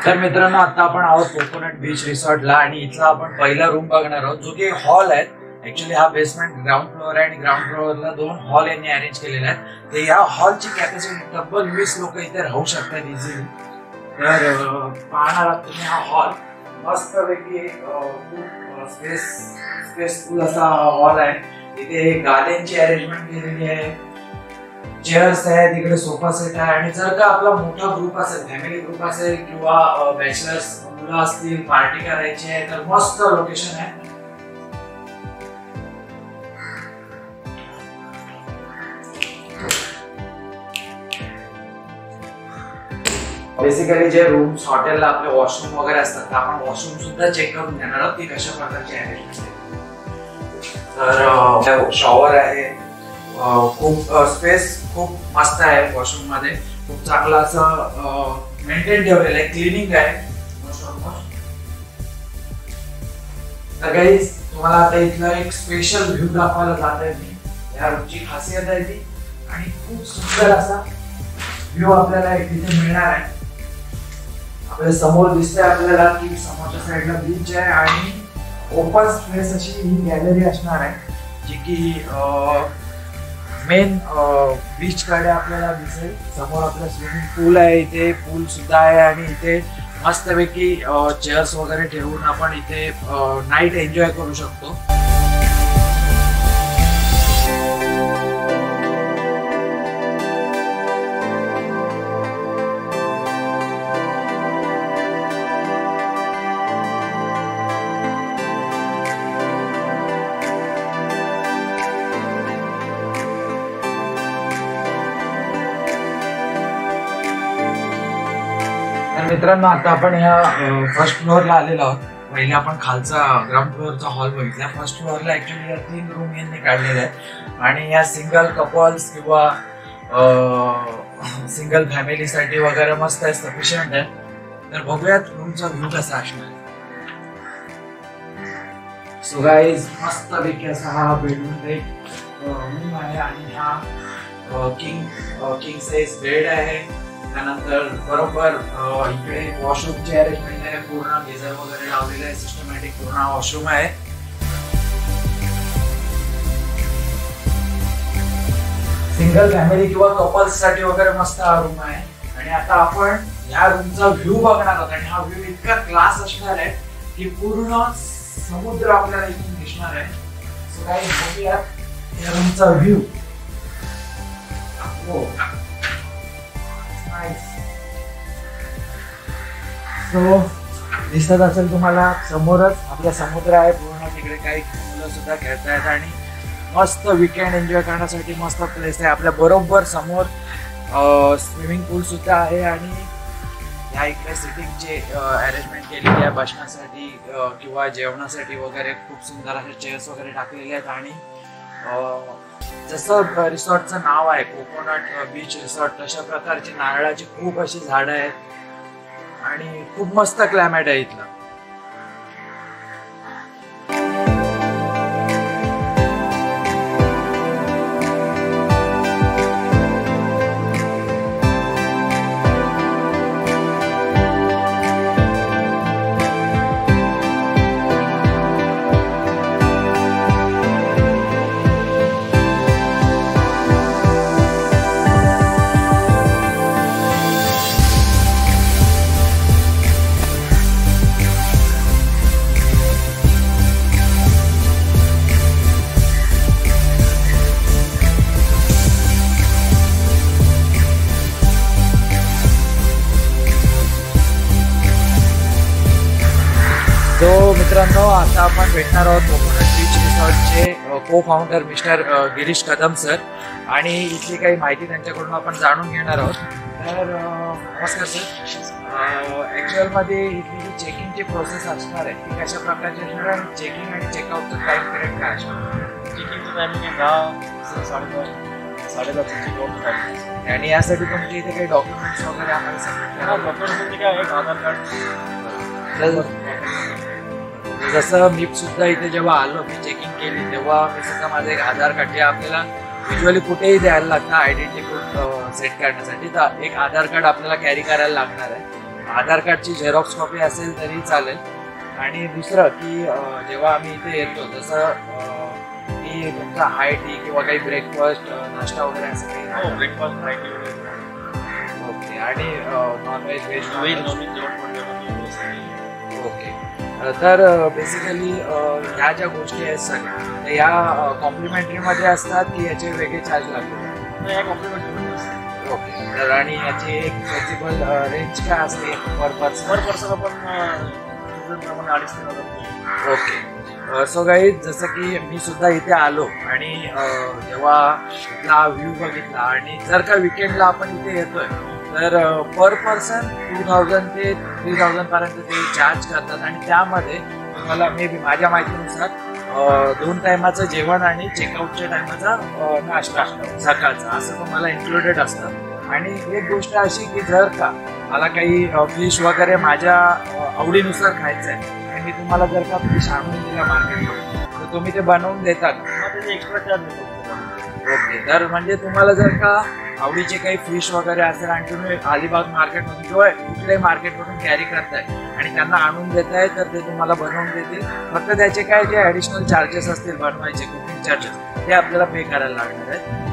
तर मित्रांनो आता आपण आहोत कोकोनट बीच रिसॉर्टला आणि इथला आपण पहिला रूम बघणार आहोत जो की हॉल आहे. ऍक्च्युली हा बेसमेंट ग्राउंड फ्लोअर आहे आणि ग्राउंड फ्लोअरला 2 हॉल यांनी अरेंज केलेले आहेत. तर या हॉलची कॅपॅसिटी तब्बल 20 लोक इथे राहू शकतात इझिली. तर पाहणार आहात तुम्ही हा हॉल मस्त पैकी स्पेसफुल असा हॉल आहे. इथे गाद्यांची अरेंजमेंट केलेली आहे, चेअर्स आहेत, इकडे सोफा सेट आहे. आणि जर का आपला मोठा ग्रुप असेल, फॅमिली ग्रुप असेल किंवा बॅचलर्स मुलं असतील, पार्टी करायची आहे तर मस्त लोकेशन आहे. बेसिकली जे रूम्स हॉटेलला आपले वॉशरूम वगैरे असतात तर आपण वॉशरूम सुद्धा चेक करून घेणार आहोत की कशा प्रकारचे अरेंजमेंट आहे. तर शॉवर आहे, खूप स्पेस खूप मस्त आहे. वॉशरूम मध्ये खूप चांगलं असं मेंटेन ठेवलेलं आहे, क्लिनिंग आहे. तर गाईज तुम्हाला आता इथला एक स्पेशल व्ह्यू दाखवायला जात आहे मी. या रूमची खासियत आहे ती आणि खूप सुंदर असा व्ह्यू आपल्याला इथे मिळणार आहे. आपल्या समोर दिसते आपल्याला की समोरच्या साईडला बीच आहे आणि ओपन स्पेस अशी ही गॅलरी असणार आहे जी की मेन बीच कडे आपल्याला दिसेल. समोर आपला स्विमिंग पूल आहे, इथे पूल सुद्धा आहे आणि इथे मस्तपैकी चेअर्स वगैरे ठेवून आपण इथे नाईट एन्जॉय करू शकतो. मित्रांनो आता आपण या फर्स्ट फ्लोअरला आलेलो आहोत. पहिले आपण खालचा ग्राउंड फ्लोअरचा हॉल बघितला. फर्स्ट फ्लोअरला ऍक्च्युली या 3 रूम यांनी काढलेल्या आहेत आणि या सिंगल कपल्स किंवा सिंगल फॅमिलीसाठी वगैरे मस्त आहे, सफिशियंट आहे. तर बघूयात रूमचा व्ह्यू कसा असणार. सो गाईज मस्त पैकी असा हा बेडरूम एक रूम आहे आणि हा किंग साइज बेड आहे. त्यानंतर बरोबर इकडे वॉशरूमची अरेंजमेंट आहे, पूर्ण गेझर वगैरे लावलेलं आहे, सिस्टमॅटिक पूर्ण वॉशरूम आहे. सिंगल फॅमिली किंवा कपल्स साठी वगैरे मस्त हा रूम आहे. आणि आता आपण या रूमचा व्ह्यू बघणार आहोत आणि हा व्ह्यू इतका क्लास असणार आहे की पूर्ण समुद्र आपल्याला इथून दिसणार आहे. सो गाईज बघूया या रूमचा व्ह्यू. सो दिसत असेल तुम्हाला समोरच आपला समुद्र आहे पूर्ण. तिकडे काही मुलं सुद्धा खेळतायत आणि मस्त वीकेंड एन्जॉय करण्यासाठी मस्त प्लेस आहे. आपल्या बरोबर समोर स्विमिंग पूल सुद्धा आहे आणि ह्या इकडे सिटिंगची अरेंजमेंट केलेली आहे बसण्यासाठी किंवा जेवणासाठी वगैरे. खूप सुंदर असे चेअर्स वगैरे टाकलेले आहेत आणि जसं रिसॉर्टचं नाव आहे कोकोनट बीच रिसॉर्ट तशा प्रकारची नारळाची खूप अशी झाडं आहेत आणि खूप मस्त क्लायमेट आहे इथलं. तो मित्रांनो आता आपण भेटणार आहोत कोकोनट बीच रिसॉर्टचे को founder mister Girish Kadam sir आणि इथली काही माहिती त्यांच्याकडून आपण जाणून घेणार आहोत. तर नमस्कार सर. ॲक्च्युअलमध्ये इथली जी चेकिंगची प्रोसेस असणार आहे ती कशा प्रकारची असणार आणि चेकिंग आणि चेकआउटचं टाईम पिरियड काय असणार? चेकिंगचं टायमिंग आहे 10 आणि यासाठी तुमच्या इथे काही डॉक्युमेंट्स वगैरे आम्हाला सबमिट करा. डॉक्युमेंट काय एक आधार कार्ड. जसं मी सुद्धा इथे जेव्हा आलो मी चेकिंग केली तेव्हा मी सुद्धा माझं एक आधार कार्ड जे आपल्याला युजली कुठेही द्यायला लागतं आयडेंटिटी प्रूफ सेट करण्यासाठी, तर एक आधार कार्ड आपल्याला कॅरी करायला लागणार आहे. आधार कार्डची झेरॉक्स कॉपी असेल तरी चालेल. आणि दुसरं की जेव्हा आम्ही इथे येतो जसं की तुमचा हाय टी किंवा काही ब्रेकफास्ट नाश्ता वगैरे असं काही. हो, ब्रेकफास्ट हाय टी वगैरे. ओके. आणि नॉनव्हेज व्हेज नॉनव्हेज जेवण पण ओके. तर बेसिकली ह्या ज्या गोष्टी आहेत सगळ्या या कॉम्प्लिमेंटरीमध्ये असतात की याचे वेगळे चार्ज लागतात? नाही, या कॉम्प्लिमेंटरी असतात. ओके. तर आणि याची एक फ्लेक्सिबल रेंज काय असते पर पर्सन? आपण प्रमाणे 2,500-3,000. ओके. सो गाईज, जसं की मी सुद्धा इथे आलो आणि जेव्हा इथला व्ह्यू बघितला आणि जर का विकेंडला आपण इथे येतोय तर पर पर्सन 2,000 ते 3,000 पर्यंत ते चार्ज करतात. आणि त्यामध्ये तुम्हाला मे बी माझ्या माहितीनुसार 2 टायमाचं जेवण आणि चेकआउटच्या टायमाचा नाश्ता सकाळचा असं तुम्हाला इन्क्लुडेड असतं. आणि एक गोष्ट अशी की जर का मला काही फिश वगैरे माझ्या आवडीनुसार खायचं आहे आणि मी तुम्हाला जर का फिश आणून दिला मार्केटमध्ये तर तुम्ही ते बनवून देतात? त्याचे एक्स्ट्रा चार्ज देतो. ओके. तर म्हणजे तुम्हाला जर का आवडीचे काही फिश वगैरे असेल आणि तुम्ही अलिबाग मार्केटमधून किंवा कुठल्याही मार्केटमधून कॅरी करताय आणि त्यांना आणून देताय तर ते तुम्हाला बनवून देतील. फक्त त्याचे काय जे ॲडिशनल चार्जेस असतील बनवायचे कुकिंग चार्जेस ते आपल्याला पे करायला लागणार आहेत.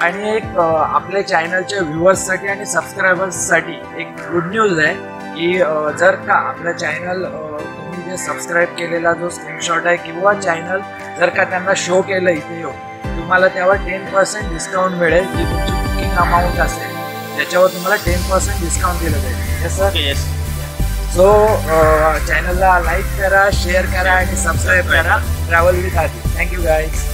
आणि एक आपल्या चॅनलच्या व्ह्युअर्ससाठी आणि सबस्क्रायबर्ससाठी एक गुड न्यूज आहे की जर का आपलं चॅनल तुम्ही जे सबस्क्राईब केलेला जो स्क्रीनशॉट आहे किंवा चॅनल जर का त्यांना शो केलं इथे येऊन तुम्हाला त्यावर 10% डिस्काउंट मिळेल. जी तुमची बुकिंग अमाऊंट असेल त्याच्यावर तुम्हाला 10% डिस्काउंट दिलं जाईल. Yes sir? येस. सो चॅनलला लाईक करा, शेअर करा आणि सबस्क्राईब करा. ट्रॅव्हल विथ आदी. Thank you guys.